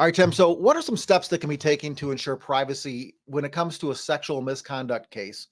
All right, Tim. So, what are some steps that can be taken to ensure privacy when it comes to a sexual misconduct case?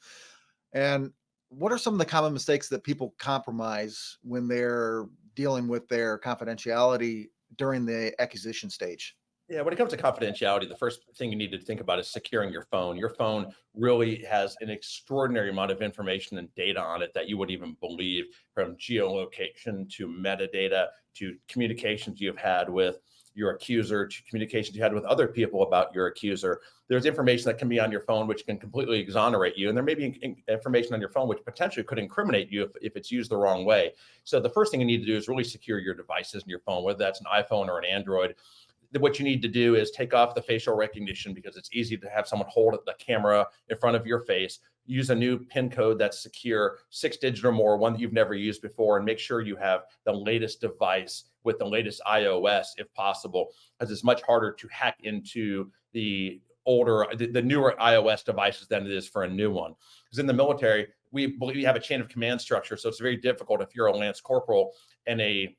And what are some of the common mistakes that people compromise when they're dealing with their confidentiality during the acquisition stage? Yeah, when it comes to confidentiality, the first thing you need to think about is securing your phone. Your phone really has an extraordinary amount of information and data on it that you wouldn't even believe, from geolocation to metadata to communications you've had with your accuser to communications you had with other people about your accuser. There's information that can be on your phone which can completely exonerate you. And there may be information on your phone which potentially could incriminate you if it's used the wrong way. So the first thing you need to do is really secure your devices in your phone, whether that's an iPhone or an Android. What you need to do is take off the facial recognition, because it's easy to have someone hold the camera in front of your face. Use a new PIN code that's secure, 6 digit or more, one that you've never used before, and make sure you have the latest device with the latest iOS if possible, because it's much harder to hack into the newer iOS devices than it is for a new one. Because in the military, we believe we have a chain of command structure, so it's very difficult if you're a lance corporal and a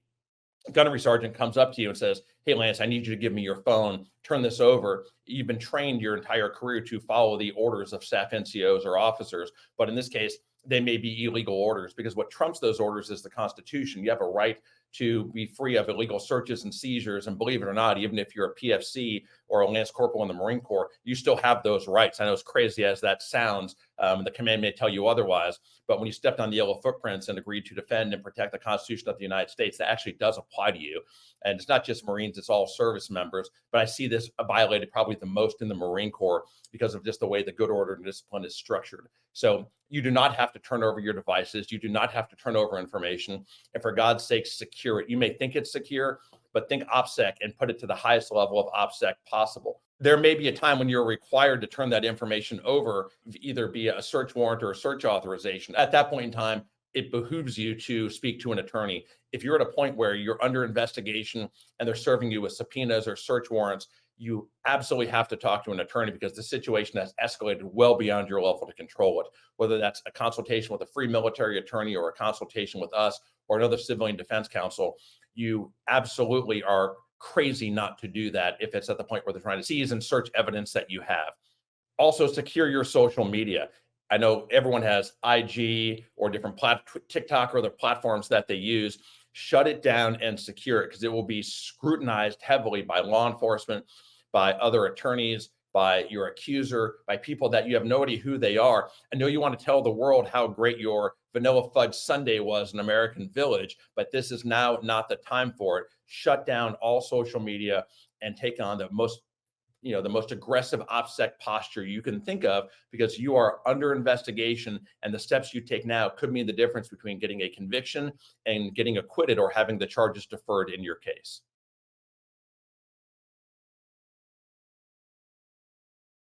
gunnery sergeant comes up to you and says, "Hey, Lance, I need you to give me your phone. Turn this over." You've been trained your entire career to follow the orders of staff NCOs or officers. But in this case, they may be illegal orders, because what trumps those orders is the Constitution. You have a right to be free of illegal searches and seizures. And believe it or not, even if you're a PFC or a Lance Corporal in the Marine Corps, you still have those rights. I know, as crazy as that sounds, the command may tell you otherwise, but when you stepped on the yellow footprints and agreed to defend and protect the Constitution of the United States, that actually does apply to you. And it's not just Marines, it's all service members. But I see this violated probably the most in the Marine Corps because of just the way the good order and discipline is structured. So you do not have to turn over your devices. You do not have to turn over information. And for God's sake, secure it. You may think it's secure, but think OPSEC and put it to the highest level of OPSEC possible. There may be a time when you're required to turn that information over, either via a search warrant or a search authorization. At that point in time, it behooves you to speak to an attorney. If you're at a point where you're under investigation and they're serving you with subpoenas or search warrants, you absolutely have to talk to an attorney, because the situation has escalated well beyond your level to control it. Whether that's a consultation with a free military attorney or a consultation with us or another civilian defense counsel, you absolutely are crazy not to do that if it's at the point where they're trying to seize and search evidence that you have. Also, secure your social media. I know everyone has IG or different TikTok or other platforms that they use. Shut it down and secure it, because it will be scrutinized heavily by law enforcement, by other attorneys, by your accuser, by people that you have no idea who they are. I know you want to tell the world how great your vanilla fudge sundae was in American Village, but this is now not the time for it. Shut down all social media and take on the most aggressive OPSEC posture you can think of, because you are under investigation, and the steps you take now could mean the difference between getting a conviction and getting acquitted or having the charges deferred in your case.